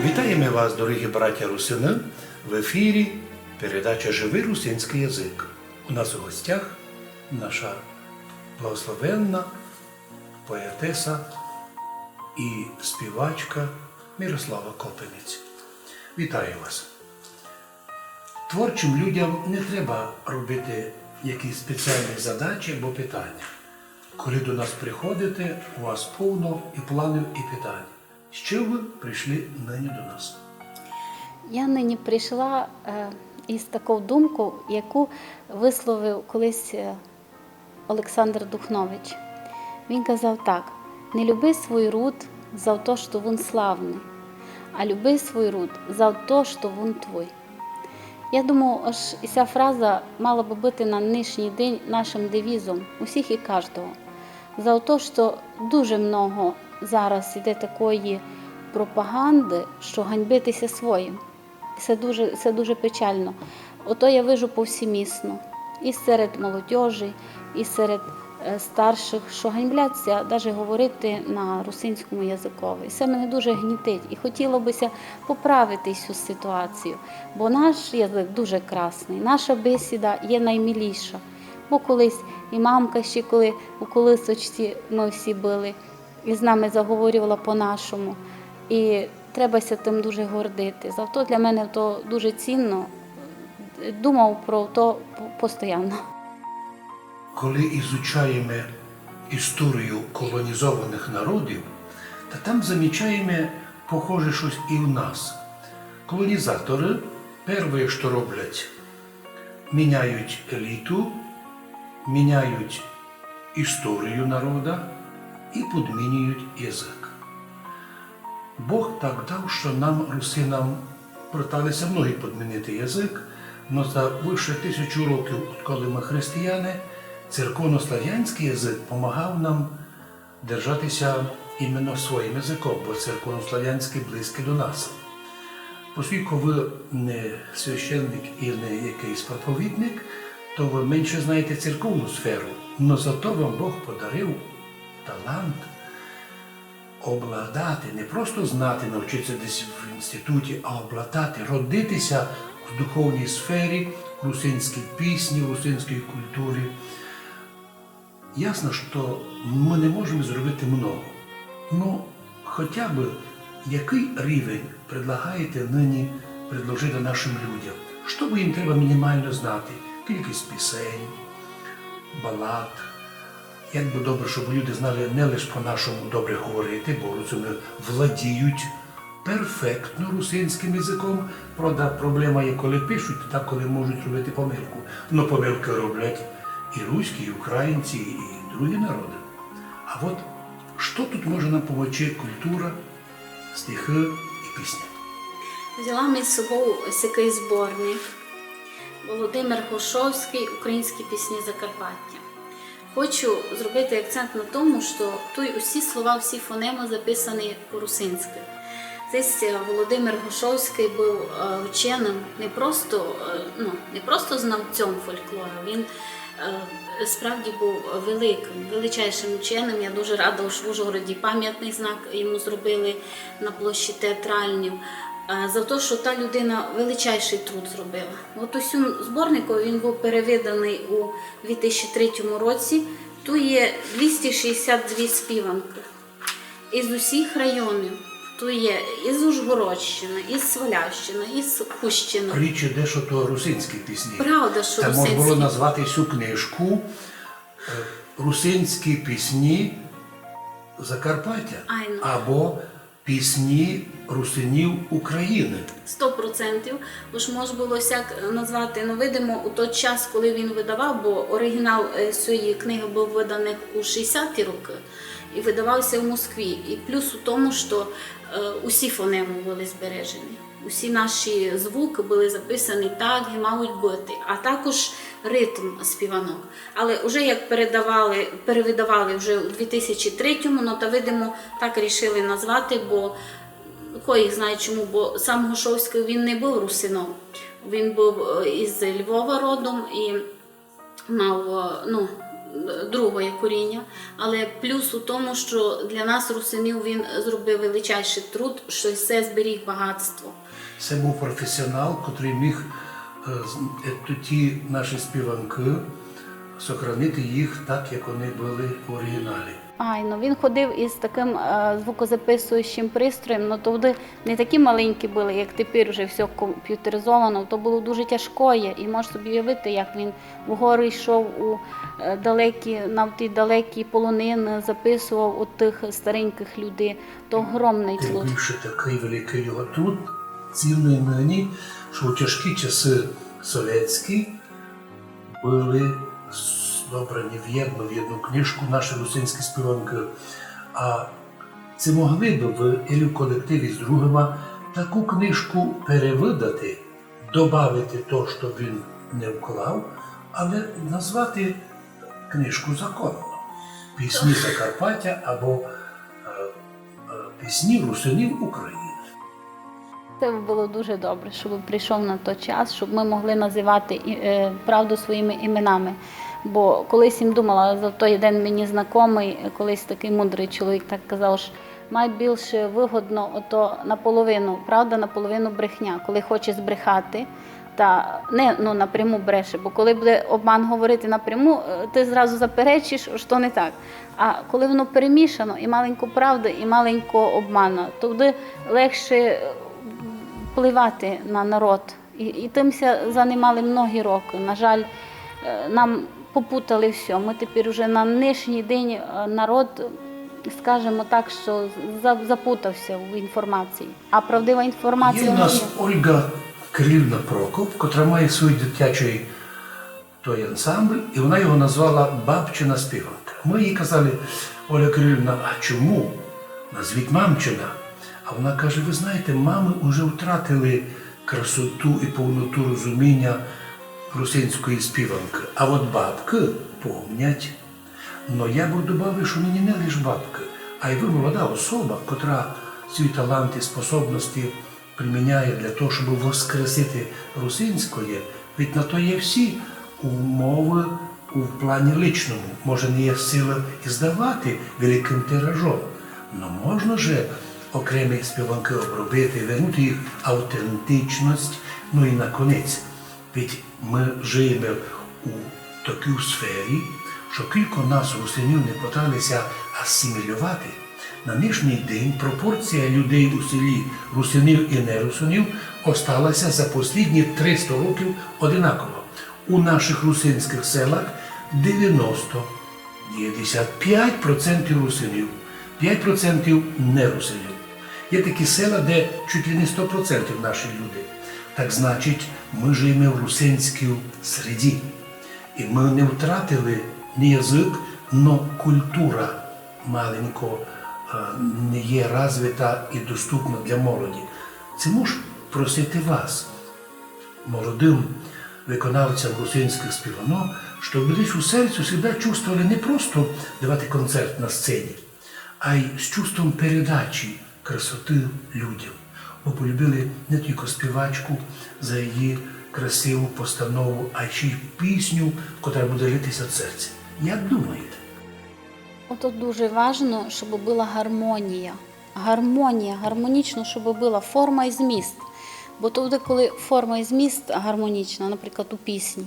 Вітаємо вас, дорогі браття русини, в ефірі передача «Живий русинський язик». У нас у гостях наша благословенна поетеса і співачка Мирослава Копенець. Вітаю вас! Творчим людям не треба робити якісь спеціальні задачі або питання. Коли до нас приходите, у вас повно і планів, і питань. З чим ви прийшли нині до нас? Я нині прийшла із таку думку, яку висловив колись Олександр Духнович. Він казав так: «Не люби свій руд за то, що він славний, а люби свій руд за то, що він твій». Я думаю, аж ця фраза мала би бути на нинішній день нашим девізом усіх і кожного. За те, що дуже много зараз іде такої пропаганди, що ганьбитися своїм. Це дуже печально. Ото я вижу повсімісно, і серед молодіжі, і серед старших, що ганьбляться навіть говорити на русинському язикові. Це мене дуже гнітить. І хотіло бися поправити цю ситуацію, бо наш язик дуже красний, наша бесіда є наймиліша. Бо колись і мамка ще, коли у колисочці ми всі були, і з нами заговорювала по-нашому. І требася тим дуже гордити. Завто для мене то дуже цінно. Думав про то постійно. Коли ізучаємо історію колонізованих народів, то там замічаємо похоже щось і в нас. Колонізатори перше, що роблять, міняють еліту, міняють історію народу і підмінюють язик. Бог так дав, що нам, русинам, питалися многі підмінити язик, але за більше 1000 років, коли ми християни, церковнослов'янський язик допомагав нам держатися іменно своїм язиком, бо церковнослов'янський близький до нас. Оскільки ви не священник і не якийсь проповідник, то ви менше знаєте церковну сферу, але зато вам Бог подарив талант обладати, не просто знати, навчитися десь в інституті, а обладати, родитися в духовній сфері, в русинській пісні, в русинській культурі. Ясно, що ми не можемо зробити много. Ну, хоча б який рівень предлагаєте нині предложити нашим людям? Що б їм треба мінімально знати? Кількість пісень, балад. Як би добре, щоб люди знали не лише по-нашому добре говорити, бо русини владіють перфектно русинським язиком. Правда, проблема є, коли пишуть, так коли можуть робити помилку. Но помилки роблять і руські, і українці, і другі народи. А от що тут може нам допомогти культура, стихи і пісня? Взяла ми з собою ось такий зборник Володимир Грушовський «Українські пісні Закарпаття». Хочу зробити акцент на тому, що тут усі слова, всі фонеми записані по-русинськи. Здесь Володимир Грушовський був вченим, не просто знавцем фольклору, він справді був величайшим вченим. Я дуже рада, що в Ужгороді пам'ятний знак йому зробили на площі Театральній. За те, що та людина величайший труд зробила. От у цьому зборнику він був перевиданий у 2003 році. Тут є 262 співанки із усіх районів. Тут є із Ужгородщини, із Свалявщини, із Хущини. Річ іде, що то русинські пісні. Правда, що Та русинські. можна було назвати цю книжку «Русинські пісні Закарпаття» або «Пісні русинів України». 100%. Уж можна було сяк назвати, видимо, у той час, коли він видавав, бо оригінал цієї книги був виданий у 60-ті роки і видавався в Москві. І плюс у тому, що усі фонеми були збережені. Усі наші звуки були записані так, як мають бути, а також ритм співанок. Але вже як перевидавали вже у 2003-му, то, видимо, так вирішили назвати, бо кої знає чому, бо сам Грушовський він не був русином. Він був із Львова родом і мав другого коріння, але плюс у тому, що для нас, русинів, він зробив величайший труд, що все зберіг багатство. Це був професіонал, який міг ті наші співанки сохранити їх так, як вони були в оригіналі. Він ходив із таким звукозаписуючим пристроєм, але тоді не такі маленькі були, як тепер вже все комп'ютеризовано, то було дуже тяжкое. І можеш собі уявити, як він в гори йшов на ті далекі полонини, записував у тих стареньких людей. То огромний Тим труд. більше такий великий його труд цінний нині, що у тяжкі часи совєтські були добрані в одну книжку наші русинські співанки. А це могли б в колективі з другими таку книжку перевидати, додати те, що він не вклав, але назвати книжку законно. Пісні Закарпаття або пісні русинів України. Це було дуже добре, щоб прийшов на той час, щоб ми могли називати правду своїми іменами. Бо колись їм думала, за той день мені знайомий, колись такий мудрий чоловік так казав, що найбільше вигодно ото наполовину правда, наполовину брехня. Коли хочеш збрехати, та не напряму бреше, бо коли буде обман говорити напряму, ти зразу заперечиш, що не так. А коли воно перемішано, і маленько правди, і маленько обману, то буде легше впливати на народ. І тимся займали многі роки. На жаль, нам попутали все. Ми тепер вже на нинішній день народ, скажімо так, що запутався в інформації. А правдива інформація... Є у нас Ольга Кирилівна Прокоп, котра має свій дитячий той ансамбль, і вона його назвала «Бабчина співанка». Ми їй казали: Оля Кирилівна, а чому? Назвіть «Мамчина». А вона каже: ви знаєте, мами вже втратили красоту і повноту розуміння русинської співанки. А от бабки помнять. Но я б додав, що нині не лише бабки, а й ви молода особа, котра свої таланти, способності приміняє для того, щоб воскресити русинської, ведь на то є всі умови у плані личному. Може, не є сила і здавати великим тиражом, але можна же окремі співанки обробити, вернути їх автентичність, ну і наконець. Ведь ми живемо у такій сфері, що кілька нас русинів не питалися асимілювати. На нинішній день пропорція людей у селі русинів і нерусинів осталася за останні 300 років одинаково. У наших русинських селах 95% русинів, 5% нерусинів. Є такі села, де чуть ли не 100% наші люди. Так значить, ми живемо в русинській середі. І ми не втратили не язик, но культура маленько не є розвита і доступна для молоді. Це можу просити вас, молодим виконавцям русинських співанок, щоб десь у серці завжди чувствували не просто давати концерт на сцені, а й з чувством передачі красоти людям. Бо полюбили не тільки співачку за її красиву постанову, а ще й пісню, яка буде литися від серця. Як думаєте? Ото дуже важливо, щоб була гармонія. Гармонічно, щоб була форма і зміст. Бо тоді, коли форма і зміст гармонічна, наприклад, у пісні,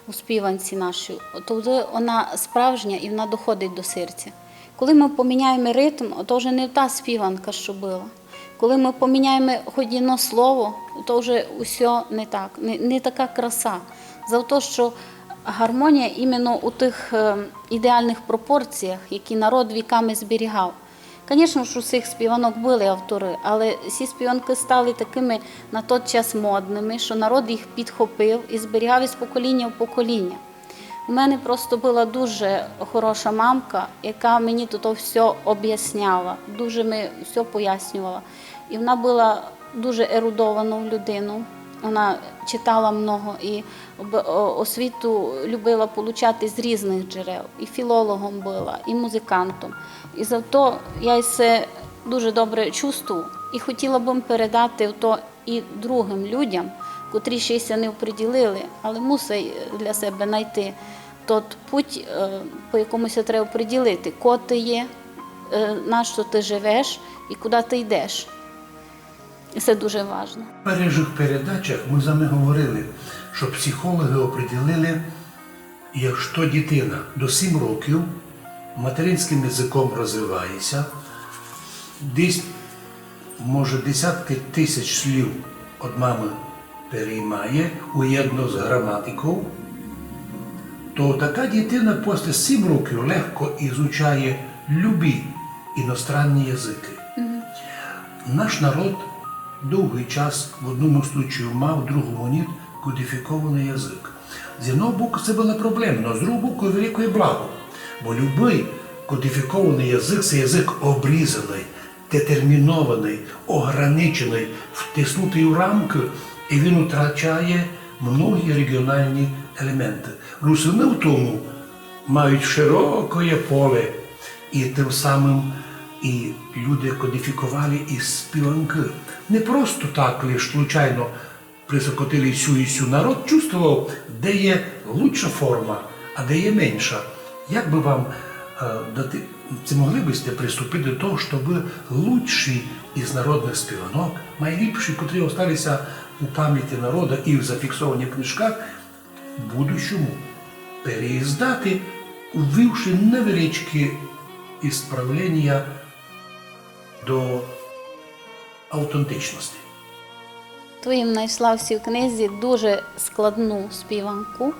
у співанці нашій, тоді вона справжня і вона доходить до серця. Коли ми поміняємо ритм, то вже не та співанка, що була. Коли ми поміняємо хоч одне слово, то вже усе не так, не така краса. За те, що гармонія іменно у тих ідеальних пропорціях, які народ віками зберігав. Звісно, що у цих співанок були автори, але ці співанки стали такими на той час модними, що народ їх підхопив і зберігав із покоління в покоління. У мене просто була дуже хороша мамка, яка мені тут все об'ясняла, дуже мені все пояснювала. І вона була дуже ерудованою людиною. Вона читала много і освіту любила отримати з різних джерел. І філологом була, і музикантом. І за то я це дуже добре чувствую. І хотіла б передати то і другим людям, котрі ще не оприділили, але мусять для себе знайти тот путь, по якомусь треба приділити, ко ти є, на що ти живеш і куди ти йдеш. І це дуже важливо. В перших передачах ми з вами говорили, що психологи оприділили, якщо дитина до 7 років материнським язиком розвивається, десь, може, десятки тисяч слів від мами переймає, уєдно з граматикою, то така дитина після 7 років легко ізучає любі іностранні язики. Наш народ довгий час в одному случаю мав, в другому ні, кодифікований язик. З одного боку це була проблема, але з другого боку велике благо. Бо будь-який кодифікований язик – це язик обрізаний, детермінований, ограничений, втиснутий у рамки, і він втрачає многі регіональні елементи. Русини в тому мають широке поле, і тим самим і люди кодифікували і співанки. Не просто так, лише случайно присокотили сю і сю. Народ чувствував, де є лучша форма, а де є менша. Як би вам дати, це могли б сте приступити до того, щоб лучші із народних співанок, найліпші, котрі залишилися у пам'яті народу і в зафіксованих книжках, в будущому переїздати, ввівши невеличкі ісправлення до автентичності. Твоїм знайшла всі в книзі дуже складну співанку,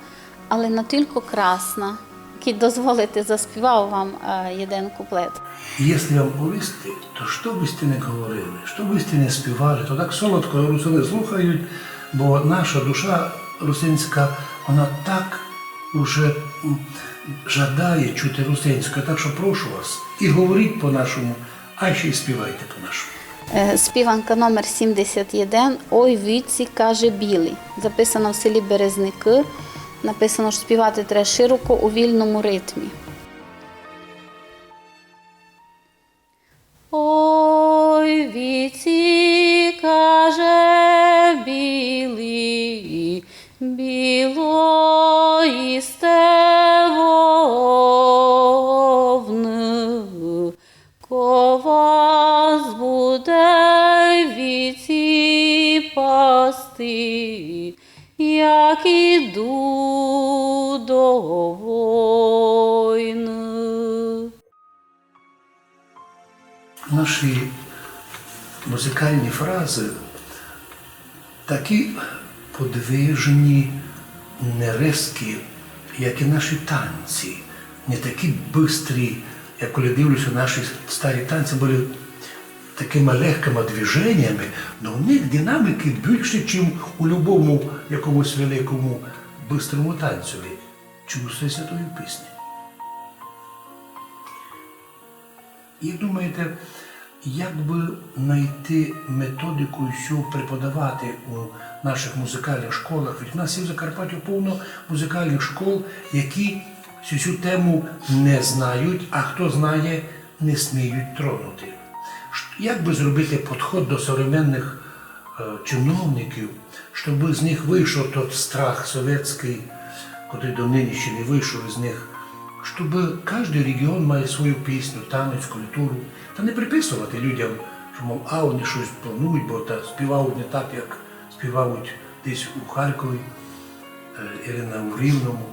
але настільки красна, який дозволити заспівав вам один куплет. Якщо вам повісти, то що б сте не говорили, що б сте не співали, то так солодко русини слухають, бо наша душа русинська, вона так уже жадає чути русинською. Так що прошу вас, і говоріть по-нашому, а ще й співайте по-нашому. Співанка номер 71 «Ой, віці, каже білий». Записана в селі Березники. Написано, що співати треба широко у вільному ритмі. Ой, віці, каже білий, білої стевовни, кова буде віці пасти, як іду до войни. Наші музикальні фрази такі подвижні, не резкі, як і наші танці, не такі бистрі, як коли дивлюся, наші старі танці були такими легкими движеннями, але в них динаміки більше, ніж у будь-якому якомусь великому бистрому танцеві. Чувствується тої пісні. І думаєте, як би знайти методику і що преподавати у наших музикальних школах? Ведь в нас є в Закарпатті повно музикальних школ, які цю тему не знають, а хто знає, не сміють тронути. Як би зробити підход до сучасних чиновників, щоб з них вийшов той страх совєтський, який до нинішнього не вийшов із них, щоб кожен регіон має свою пісню, танець, культуру, та не приписувати людям, що, мов, вони щось планують, бо співають не так, як співають десь у Харкові або у Рівному,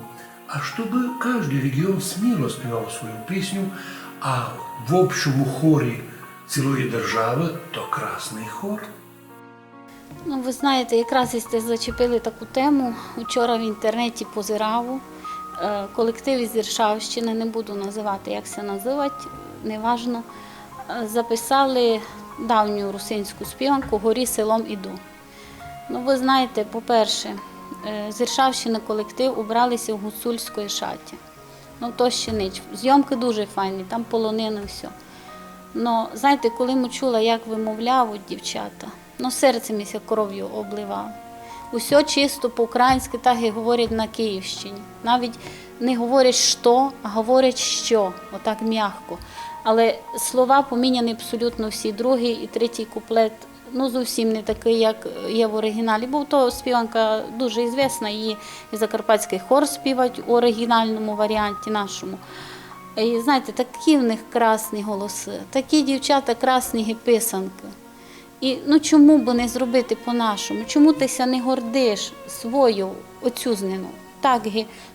а щоб кожен регіон сміло співав свою пісню, а в общому хорі цілої держави то красний хор. Ну, ви знаєте, якраз і сте зачепили таку тему. Вчора в інтернеті позирав колектив із Іршавщини, не буду називати, як це називати, неважно, записали давню русинську співанку «Горі селом іду». Ну, ви знаєте, по-перше, з Іршавщини колектив убралися в гуцульської шаті. Ну, то ще ніч. Зйомки дуже файні, там полонина, все. Ну, знаєте, коли ми чула, як вимовляють дівчата, ну, серце міся кров'ю обливало. Усе чисто по-українськи, так і говорять на Київщині. Навіть не говорять «що», а говорять «що», отак м'яко. Але слова поміняні абсолютно всі. Другий і третій куплет ну зовсім не такий, як є в оригіналі, бо то співанка дуже ізвісна, її і Закарпатський хор співають у оригінальному варіанті нашому. І знаєте, такі в них красні голоси, такі дівчата красні писанки. І ну чому б не зробити по-нашому? Чому ти ся не гордиш свою отцюзнину? Так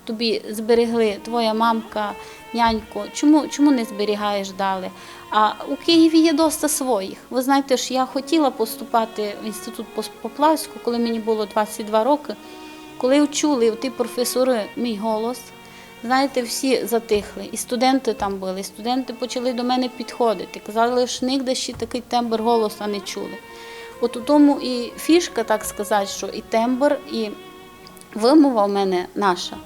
тобі зберегли твоя мамка, нянько. Чому не зберігаєш далі? А у Києві є доста своїх. Ви знаєте ж, я хотіла поступати в інститут Поплавську, коли мені було 22 роки. Коли чули ті професори мій голос, знаєте, всі затихли. І студенти там були, і студенти почали до мене підходити. Казали, що ніде ще такий тембр голосу не чули. От у тому і фішка, так сказати, що і тембр, і вимова в мене наша.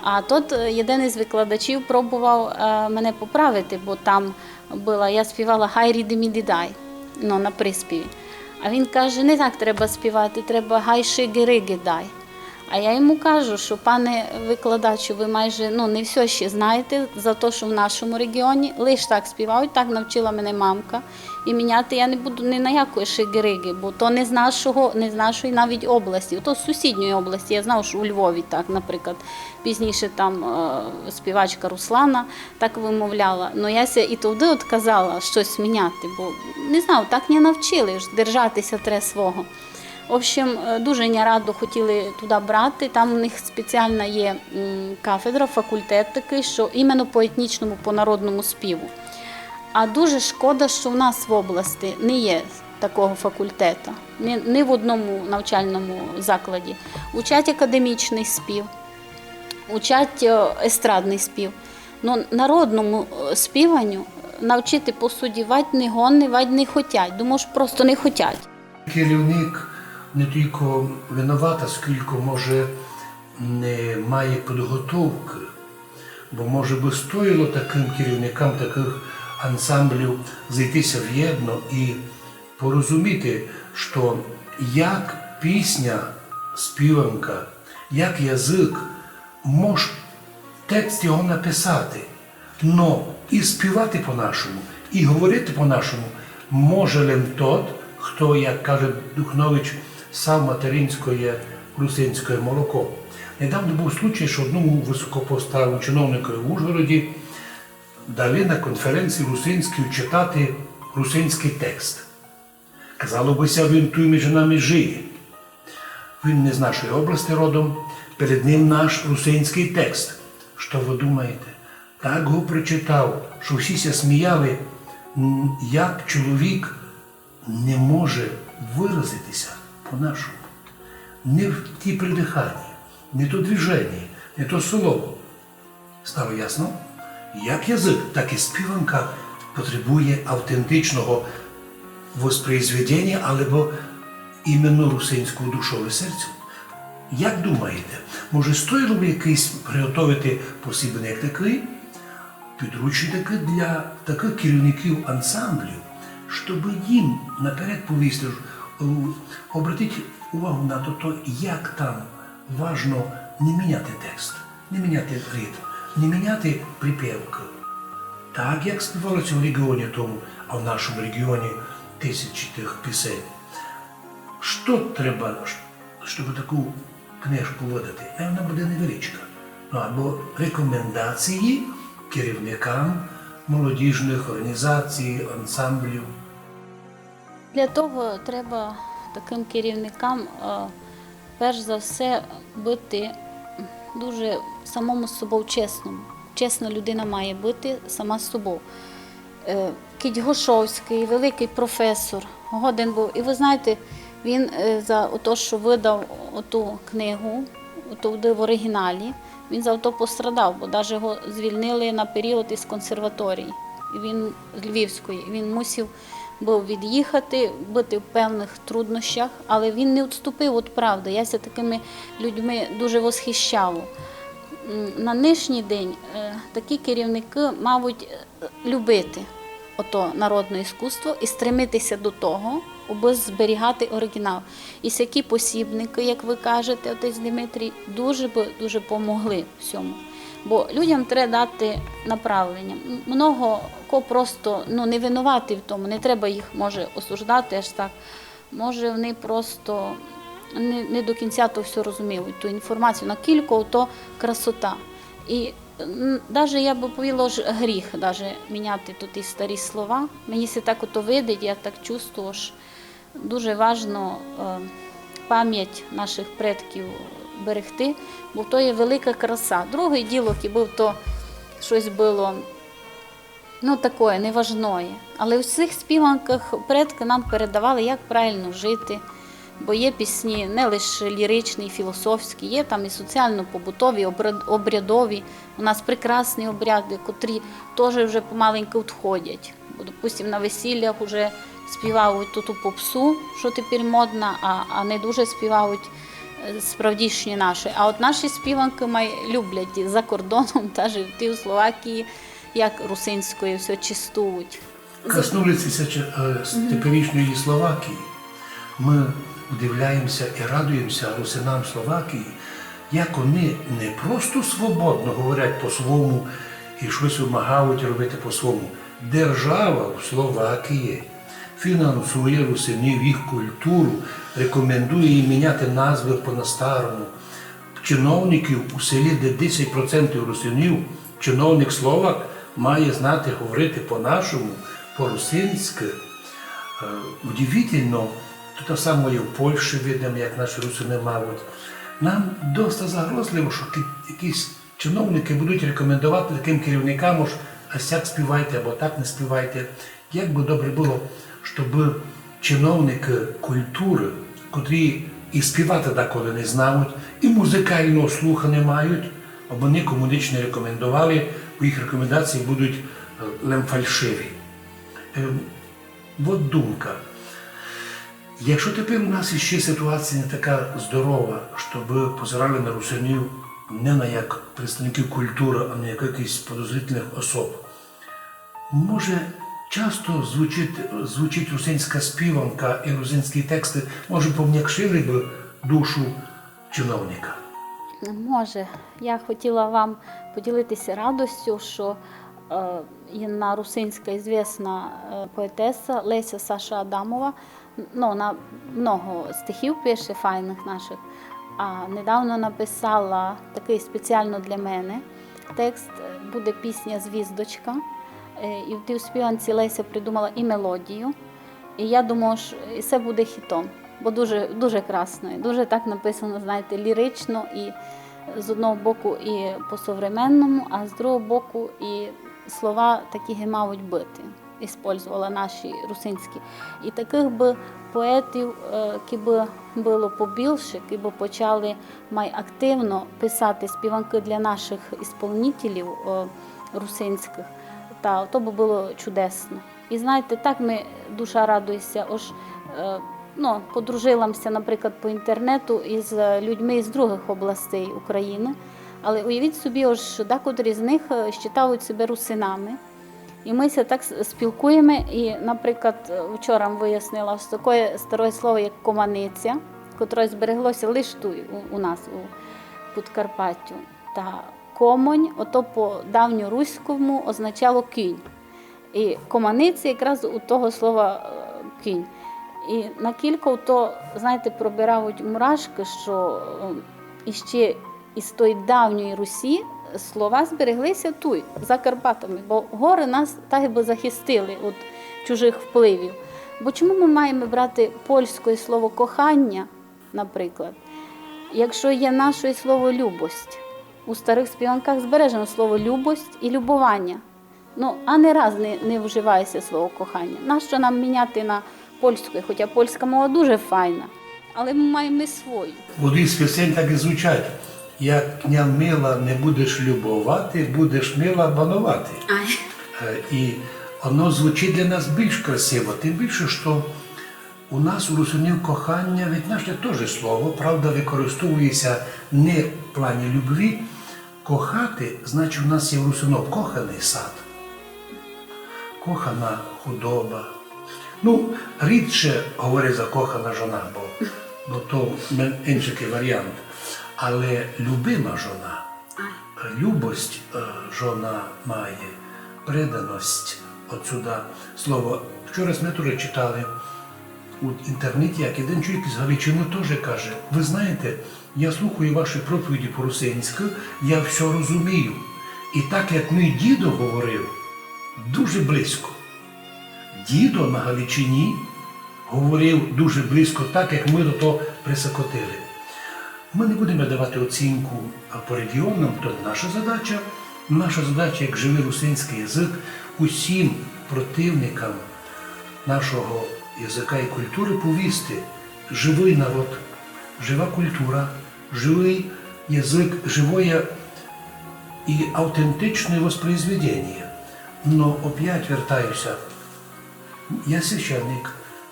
А тут один із викладачів пробував мене поправити, бо там була, я співала «Хай ріди мі дідай», ну, на приспіві. А він каже, не так треба співати, треба «Гай шиги-риги дай». А я йому кажу, що пане викладачу, ви майже не все ще знаєте за те, що в нашому регіоні лише так співають, так навчила мене мамка. І міняти я не буду ні на якої шиги-риги, бо то не з нашої навіть області, то з сусідньої області. Я знав, що у Львові так, наприклад, пізніше там співачка Руслана так вимовляла. Но я і туди відказала щось міняти, бо не знав, так не навчили, держатися треба свого. В общем, дуже не радо хотіли туди брати, там у них спеціальна є кафедра, факультет такий, що іменно по етнічному, по народному співу. А дуже шкода, що в нас в області не є такого факультету, ні в одному навчальному закладі. Учать академічний спів, учать естрадний спів. Но народному співанню навчити по суді вать не хотять, думаю, що просто не хотять. Керівник не тільки винувата, скільки може не має підготовки, бо може би стоїло таким керівникам таких ансамблів зайтися в єдно і порозуміти, що як пісня, співанка, як язик, може текст його написати, но і співати по-нашому, і говорити по-нашому може лише тот, хто, як каже Духнович, сам материнське русинське молоко. Недавно був случай, що одному високопоставленому чиновнику в Ужгороді дали на конференції русинській читати русинський текст. Казало бися, він тут між нами жиє. Він не з нашої області родом, перед ним наш русинський текст. Що ви думаєте? Так його прочитав, що всі ся сміяли, як чоловік не може виразитися по-нашому. Не в ті придиханні, не то движення, не то слово. Стало ясно? Як язик, так і співанка потребує автентичного воспроизведення, або іменно русинського душового серця. Як думаєте, може стоїло б якийсь приготувати посібний як такий, підручник для таких керівників ансамблів, щоб їм наперед повісти, обратіть увагу на то, як там важно не міняти текст, не міняти ритм, не міняти припівки. Так, як співалося в регіоні тому, а в нашому регіоні тисячі тих пісень. Що треба, щоб таку книжку видати? Вона буде невеличка. Або рекомендації керівникам молодіжних організацій, ансамблів. Для того треба таким керівникам, перш за все, бути дуже самому з собою чесним. Чесна людина має бути сама з собою. Кить Гошовський, великий професор, годен був. І ви знаєте, він за те, що видав оту книгу, в оригіналі, він за то пострадав, бо навіть його звільнили на період із консерваторії, він з Львівської. Він мусив був від'їхати, бути в певних труднощах, але він не відступив від правди. Я ся такими людьми дуже восхищала. На нинішній день такі керівники, мабуть, любити ото народне іскусство і стремитися до того, аби зберігати оригінал. І всякі посібники, як ви кажете, отець Дмитрій, дуже помогли всьому. Бо людям треба дати направлення. Много кого просто не винувати в тому, не треба їх, може, осуждати аж так. може вони просто не до кінця то все розуміють, ту інформацію, наскільки то красота. І навіть я б повіла ж гріх даже міняти тут і старі слова. Мені се так ото видить, я так чувствую, що дуже важливо пам'ять наших предків берегти, бо то є велика краса. Друге діло, якби то щось було, ну, таке, неважне. Але у цих співанках предки нам передавали, як правильно жити, бо є пісні не лише ліричні, філософські, є там і соціально-побутові, обрядові. У нас прекрасні обряди, котрі теж вже помаленьку відходять. Бо, допустимо, на весіллях вже співають ту попсу, що тепер модна, а не дуже співають справдішні наші. А от наші співанки люблять за кордоном, навіть в Словакії, як русинською все чистують. Коснулися теперішньої Словакії. Ми вдивляємося і радуємося русинам Словакії, як вони не просто свободно говорять по-своєму і щось вимагають робити по-своєму. Держава в Словакії фінансує русинів, їх культуру, рекомендує їм міняти назви по-старому. Чиновників у селі, де 10% русинів, чиновник словак має знати говорити по-нашому, по-русинськи. Удивительно, то саме і в Польщі видимо, як наші русини мають. Нам досить загрозливо, що якісь чиновники будуть рекомендувати таким керівникам, а сяк співайте або так не співайте. Як би добре було, щоб чиновники культури, котрі і співати деколи не знають, і музикального слуха не мають, або нікому ніч не рекомендували, бо їх рекомендації будуть лем фальшиві. От думка. Якщо тепер у нас іще ситуація не така здорова, щоб позирали на русинів не на як представників культури, а на як якихось подозрительних особ, може часто звучить русинська співанка і русинські тексти, може пом'якшили б душу чиновника? Може. Я хотіла вам поділитися радостю, що jedna rusinska izvjesna poetesa Leся Саша Адамова, no, ona mnogo стихів пише файних наших, а недавно написала такий спеціально для мене текст, буде пісня «Звіздочка». І в тій співанці Леся придумала і мелодію. І я думаю, що це буде хітом, бо дуже, дуже красно, дуже так написано, знаєте, лірично і з одного боку і по-современному, а з другого боку і слова такі мають бути, використовувала наші русинські. І таких би поетів, які би було побільше, які би почали активно писати співанки для наших ісполнителів русинських, та то би було чудесно. І знаєте, так ми душа радується, ось, ну, подружилася, наприклад, по інтернету із людьми з других областей України. Але уявіть собі, ось декотрі з них вважають себе русинами. І ми так спілкуємо. І, наприклад, вчора вияснила, що таке старе слово, як команиця, котре збереглося лише тут у нас, у Подкарпаттю. Та комонь, ото по давньоруському означало кінь. І команиця якраз у того слова кінь. І на кілька то, знаєте, пробирають мурашки, що іще із тої давньої Русі слова збереглися тут, за Карпатами, бо гори нас так би захистили від чужих впливів. Бо чому ми маємо брати польське слово «кохання», наприклад, якщо є наше слово «любость»? У старих співанках збережено слово «любость» і «любування». Ну, а не раз не вживається слово «кохання». Нащо нам міняти на польську, хоча польська мова дуже файна, але ми маємо не свою. Одні з пісень так і звучать. Як кня мила не будеш любувати, будеш мила банувати. І воно звучить для нас більш красиво, тим більше, що у нас у русинів кохання, від наше теж слово, правда, використовується не в плані любві. Кохати, значить, у нас є в русинов коханий сад, кохана худоба. Ну, рідше говорить закохана жона, бо то інший варіант. Але любима жона, любость жона має, преданість, отсюда слово. Вчора ми теж читали у інтернеті, як один чоловік з Галичини теж каже, ви знаєте, я слухаю ваші проповіді по-русинськи, я все розумію. І так, як мій дідо говорив, дуже близько. Дідо на Галичині говорив дуже близько, так, як ми до того присокотили. Ми не будемо давати оцінку по регіонам, то наша задача. Наша задача, як живий русинський язик, усім противникам нашого язика і культури повісти. Живий народ, жива культура, живий язик, живое и аутентичное воспроизведение. Но опять вертаюся. Я священник,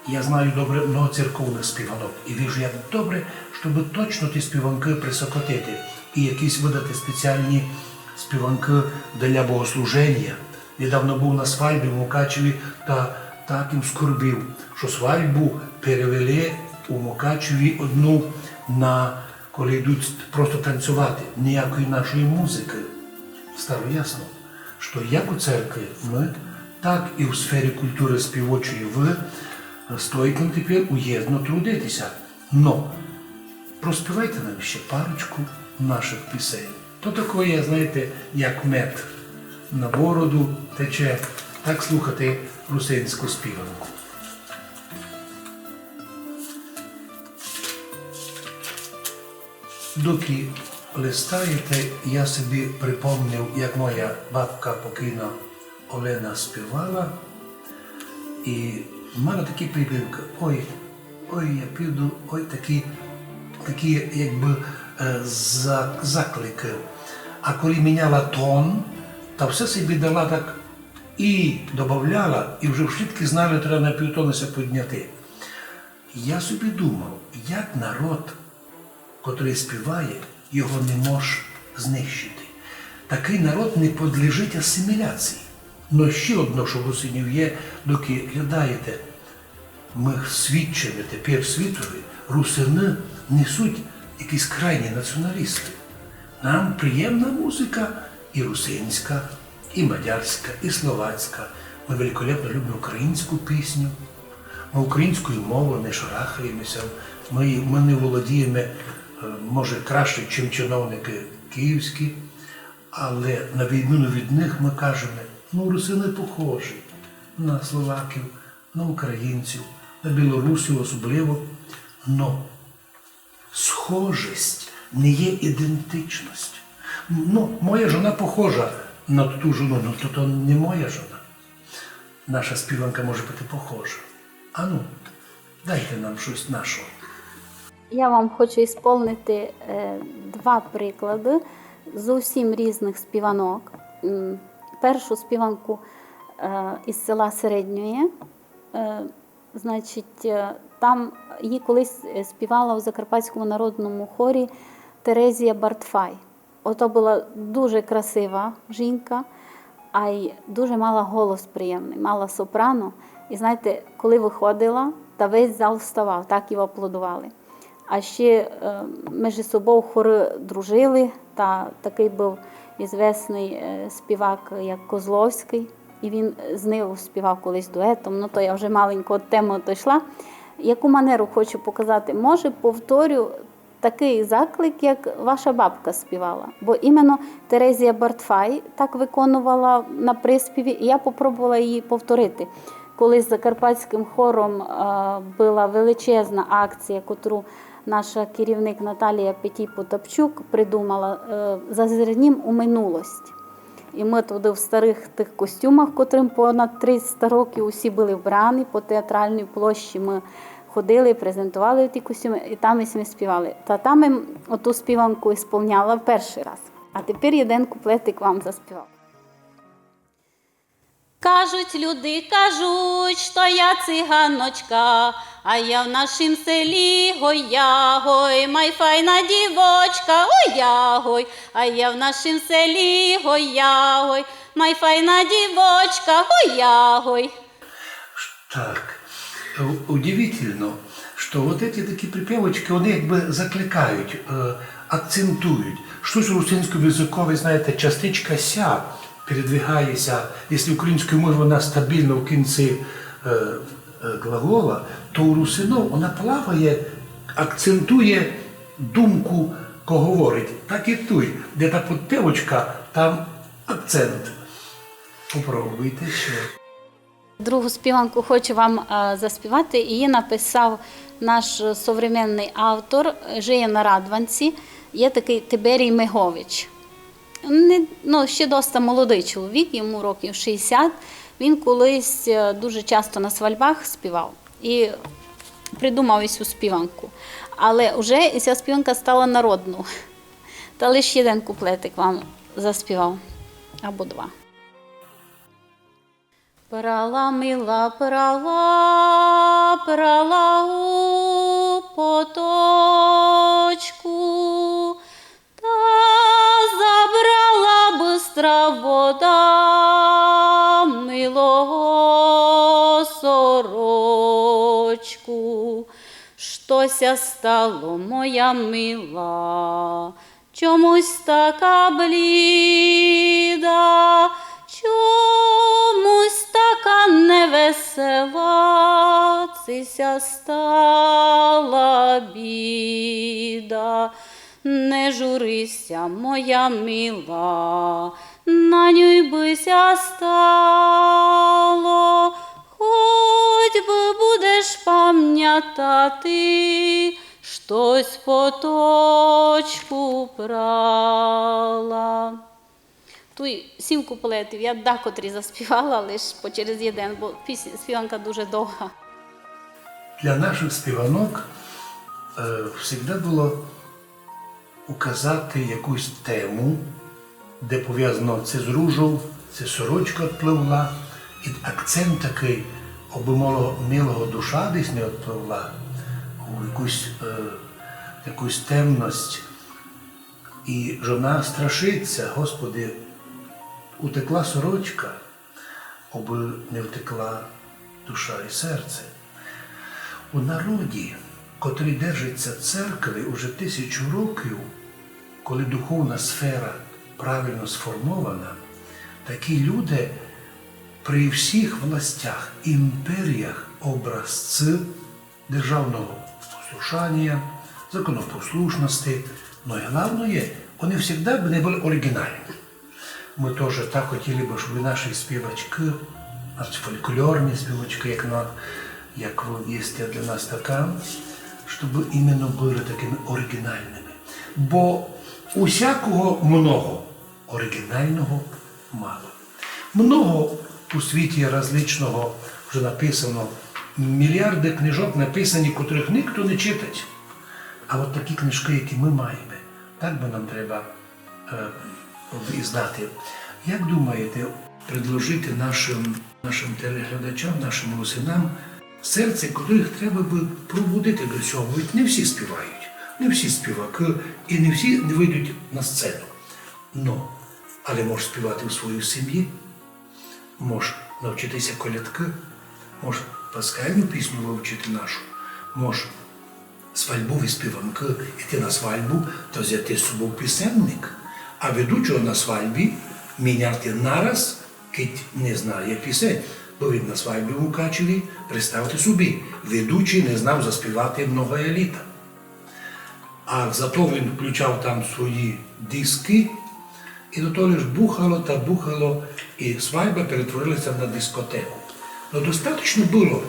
я знаю добре много церковних співанок і вижу, як добре, щоб точно ті співанки присокотити і якісь видати спеціальні співанки для богослуження. Недавно був на свадьбі в Мукачеві та так їм скорбів, що свадьбу перевели у Мукачеві одну на, коли йдуть просто танцювати, ніякої нашої музики. Стало ясно, що як у церкві ми, так і в сфері культури співочої ви стоїть нам тепер уєдно трудитися. Но проспівайте нам ще парочку наших пісень. То такое, знаєте, як мед на бороду тече, так слухати русинську співанку. Доки листаєте, я собі припомнив, як моя бабка покійна Олена співала, і мала такі припівки. Ой, я піду, ой, такі якби заклики. А коли міняла тон, та все собі дала так і додавала, і вже всі знали, треба на півтонуся підняти. Я собі думав, як народ, котрий співає, його не може знищити. Такий народ не підлежить асиміляції. Но ще одно, що в русинів є, доки глядаєте, ми свідчимо тепер світові, русини несуть якісь крайні націоналісти. Нам приємна музика і русинська, і мадярська, і словацька. Ми великолепно любимо українську пісню. Ми українською мовою не шарахаємося. Ми не володіємо, може, краще, ніж чиновники київські, але на відміну від них ми кажемо, ну, русини похожі на словаків, на українців, на білорусів особливо. Но схожість не є ідентичність. Ну, моя жона похожа на ту жону, ну то не моя жона. Наша співанка може бути похожа. А ну, дайте нам щось нашого. Я вам хочу ісполнити два приклади зовсім різних співанок. Першу співанку із села Середньої, значить, там її колись співала у Закарпатському народному хорі Терезія Бартфай. Ото була дуже красива жінка, а й дуже мала голос приємний, мала сопрано. І знаєте, коли виходила, та весь зал вставав, так і аплодували. А ще між собою хори дружили, та такий був ізвісний співак, як Козловський, і він з ним співав колись дуетом, ну то я вже маленько від теми дійшла. Яку манеру хочу показати? Може, повторю такий заклик, як ваша бабка співала. Бо іменно Терезія Бартфай так виконувала на приспіві, і я попробувала її повторити. Коли з Закарпатським хором була величезна акція, яку наша керівник Наталія Петій-Потапчук придумала «Зазирнім у минулость». І ми туди в старих тих костюмах, котрим понад 300 років усі були вбрані, по театральній площі ми ходили, презентували ті костюми, і там ми співали. Та там ми оту співанку ісполняла в перший раз. А тепер один куплетик вам заспівав. Кажуть люди, кажуть, що я циганочка, а я в нашім селі гой-ягой, май файна дівочка, ой-ягой, а я в нашім селі гой-ягой, май файна дівочка, гой-ягой. Так, удивительно, що вот эти такі припівочки, вони якби закликають, акцентують. Щось русинсько-язикове, знаєте, частичка «ся» передвигається, якщо українською мовою вона стабільно в кінці глагола, то у русинов вона плаває, акцентує думку, кого говорить. Так і тут, де та підпівочка, там акцент. Попробуйте ще. Другу співанку хочу вам заспівати. Її написав наш современний автор, живе на Радванці. Є такий Тиберій Мегович. Ще досить молодий чоловік, йому років 60. Він колись дуже часто на свадьбах співав і придумав цю співанку. Але вже ця співанка стала народною. Та лише один куплетик вам заспівав, або два. Прала, мила, прала, прала у поточку, та забрала бистра вода милого сорочку. Щося стало, моя мила, чомусь така бліда, чомусь така невесела, цися стала біда. Не журися, моя мила, на нюй бися стало, хоть би будеш пам'ятати, щось поточку прала. Тут 7 куплетів, я декотрі заспівала лише по через один, бо співанка дуже довга. Для наших співанок завжди було указати якусь тему, де пов'язано це з ружом, це сорочка відпливла, і акцент такий, аби милого душа десь не відпливла, у якусь темність. І жона страшиться, Господи, утекла сорочка, аби не втекла душа і серце. У народі, котрий держиться церкви уже 1000 років, коли духовна сфера правильно сформована, такі люди при всіх властях, імперіях образці державного послушання, законопослушності, но і головне, вони завжди не були оригінальні. Ми теж так хотіли б, щоб наші співачки, наші фольклорні співачки, як ви є для нас така, щоб іменно були такими оригінальними. Бо усякого много, оригінального мало. Много у світі различного вже написано, мільярди книжок написані, котрих ніхто не читать. А от такі книжки, які ми маємо, так би нам треба і знати. Як думаєте, предложити нашим телеглядачам, нашим русинам серце, котрих треба би пробудити до цього? Ведь не всі співають, не всі співаки і не всі не вийдуть на сцену. Але можеш співати в своїй сім'ї, можеш навчитися колядки, можеш пасхальну пісню вивчити нашу, можеш свадьбові співанки йти на свадьбу, то взяти з собою пісенник, а ведучого на свадьбі міняти нараз, кить не знає пісень. Бо він на свадьбі в Мукачеві, представте собі, ведучий не знав заспівати много еліта. А зато він включав там свої диски, і до того ж бухало та бухало, і свадьба перетворилася на дискотеку. Достатньо було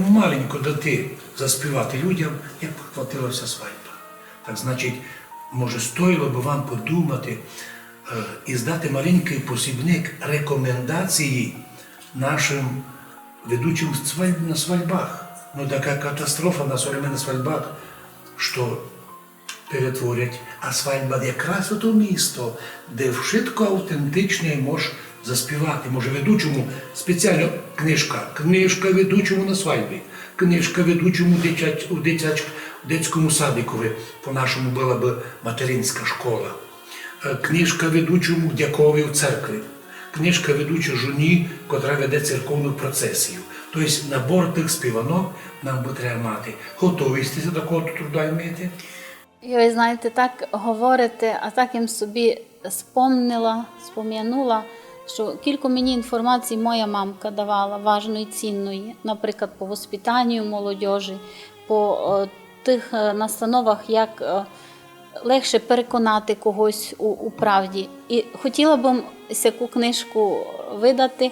маленько дати заспівати людям, як покватилася свадьба. Так значить, може, стоїло б вам подумати і здати маленький посібник рекомендації нашим ведучим на свадьбах. Така катастрофа на современних свадьбах, що перетворять, а свадьба якраз у то місто, де вшитко автентичне можеш заспівати. Може, ведучому спеціально книжка ведучому на свадьбі, книжка ведучому у дитячому садикові, по-нашому була б материнська школа, книжка ведучому дякові в церкві, книжка ведуча жоні, котра веде церковну процесію. Тобто набор тих співанок нам би треба мати. Готові сте до такого труда вміти? І ви знаєте, так говорите, а так їм собі спом'янула що кілька мені інформації моя мамка давала, важної, цінної, наприклад, по воспитанню молодіжі, по тих настановах, як легше переконати когось у правді. І хотіла б таку книжку видати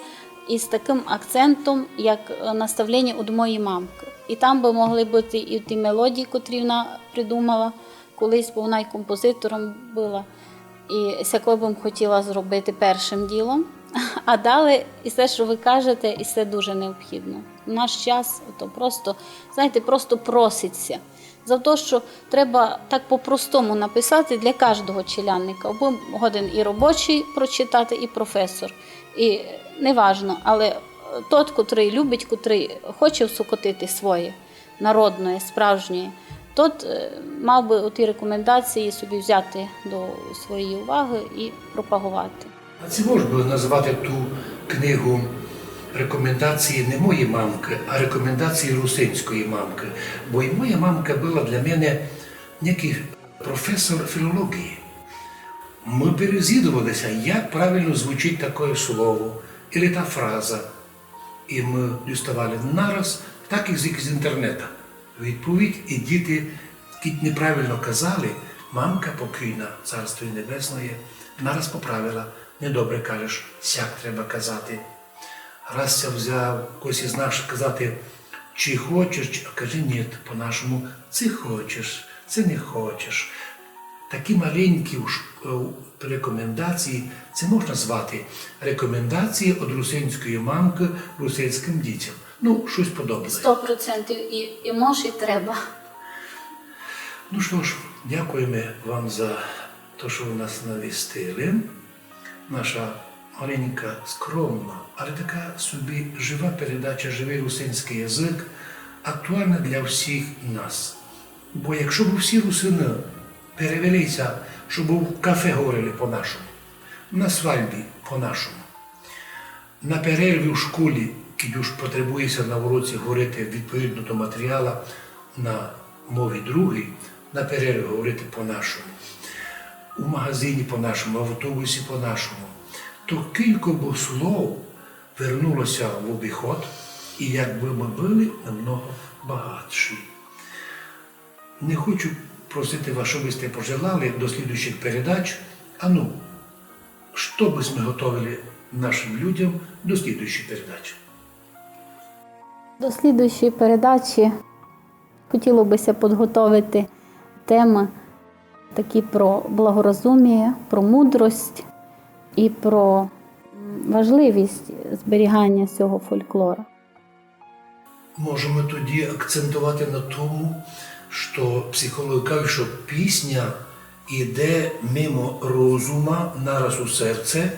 із таким акцентом, як наставлення від моєї мамки. І там би могли бути і ті мелодії, котрі вона придумала, колись, бо вона і композитором була. І всякою б хотіла зробити першим ділом. А далі, і все, що ви кажете, і це дуже необхідно. В наш час то просто, знаєте, просто проситься. За те, що треба так по-простому написати для кожного челянника. Бо годин і робочий прочитати, і професор. І неважно, але тот, котрий любить, котрий хоче всукотити своє, народне, справжнє, тот мав би оті рекомендації собі взяти до своєї уваги і пропагувати. А це можна було назвати ту книгу рекомендації не моєї мамки, а рекомендації русинської мамки. Бо і моя мамка була для мене некий професор філології. Ми перезвідувалися, як правильно звучить таке слово, або та фраза. І ми діставали нараз, так і з інтернету. Відповідь, і діти, які неправильно казали, мамка покійна, царство небесне, нараз поправила. Недобре кажеш, сяк треба казати. Раз я взяв когось із нас казати, чи хочеш, а каже, ні, по-нашому, це хочеш, це не хочеш. Такі маленькі рекомендації, це можна звати рекомендації від русинської мамки русинським дітям. Ну, щось подобне. 100% і може, і треба. Ну що ж, дякуємо вам за те, що ви нас навістили. Наша маленька, скромна, але така собі жива передача «Живий русинський язик» актуальна для всіх нас. Бо якщо б всі русини перевелися, щоб в кафе говорили по-нашому, на свадьбі по-нашому, на перерві в школі, коли ж потребується на уроці говорити відповідно до матеріалу на мові другій, на перерві говорити по-нашому, у магазині по-нашому, в автобусі по-нашому, то кілька б слов вернулося в обіход, і якби ми були намного багатші. Не хочу просити вас, щоб ви сте пожелали до слідуючих передач. А ну, що би ми готовили нашим людям до слідуючої передачі? До слідуючої передачі хотілося б підготовити теми такі про благорозуміє, про мудрость і про важливість зберігання цього фольклору. Можемо тоді акцентувати на тому, що психологи кажуть, що пісня йде мимо розума нараз у серце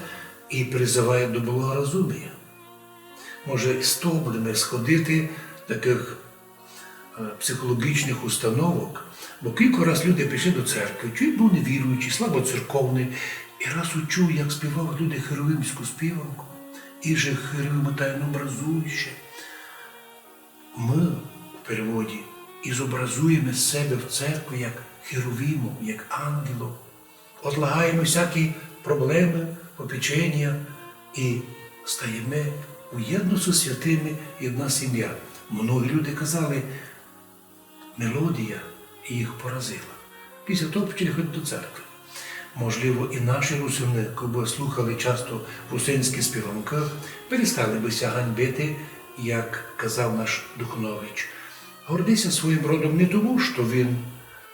і призиває до благорозумія. Може, з того будемо сходити таких психологічних установок, бо кілька раз люди прийшли до церкви, чи був невіруючий, слабоцерковний, і раз учув, як співають люди херовимську співанку, і же херовими тайно образуючи. Ми в переводі і зобразуємо себе в церкві як херовимом, як ангелом, отлагаємо всякі проблеми, попечення і стаємо уєдно зі святими і одна сім'я. Многі люди казали, мелодія їх поразила. Після того почали ходити до церкви. Можливо, і наші русини, коли слухали часто русинські співанки, перестали бися ганьбити, як казав наш Духнович. Гордися своїм родом не тому, що він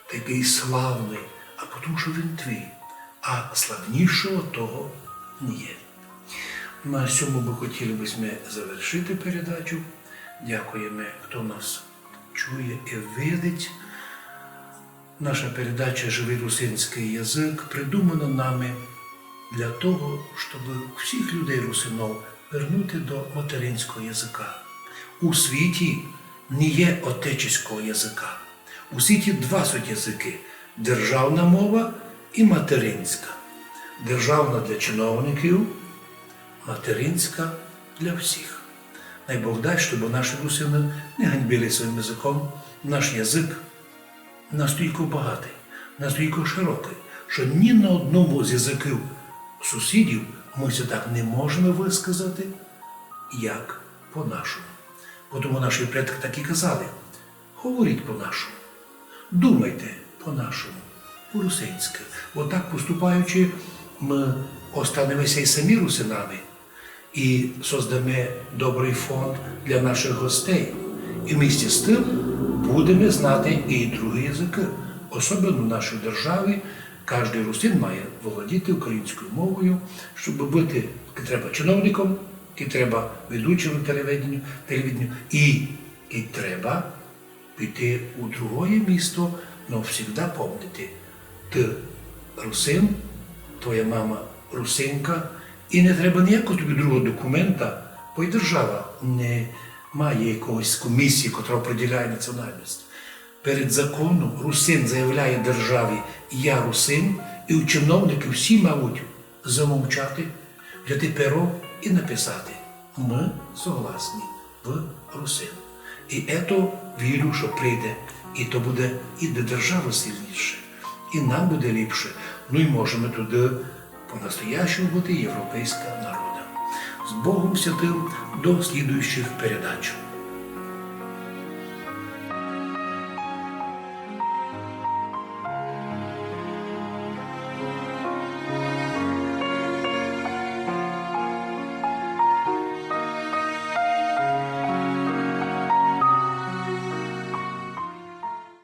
такий славний, а тому, що він твій. А славнішого того не є. На цьому би хотіли б ми завершити передачу. Дякуємо, хто нас чує і видить. Наша передача «Живий русинський язик» придумана нами для того, щоб всіх людей русинов вернути до материнського язика. У світі не є отечеського язика. У світі два суть язики – державна мова і материнська. Державна для чиновників, материнська для всіх. Най Бог дай, щоб наші русини не ганьбили своїм язиком. Наш язик настільки багатий, настільки широкий, що ні на одному з язиків сусідів ми це так не можемо висказати, як по-нашому. Тому наші предки так і казали: говоріть по-нашому, думайте по-нашому, по-русинськи. Отак поступаючи, ми останемося і самі русинами і создамо добрий фонд для наших гостей. І вместе з тим будемо знати і другі язики. Особливо в нашій державі кожен русин має володіти українською мовою, щоб бути треба чиновником, і треба ведучим телевіденню, і треба піти у друге місто, але завжди пам'ятати: ти русин, твоя мама русинка, і не треба ніякого тобі другого документа, бо й держава не має якоїсь комісії, яка определяє національність. Перед законом русин заявляє державі: я русин, і у чиновників всі мають замовчати, взяти перо і написати: ми согласні в русин. І ето вірю, що прийде, і то буде і до держави сильніше, і нам буде ліпше. Ну і можемо туди по-настоящему бути європейська народа. З Богом Святим до слідуючих передач.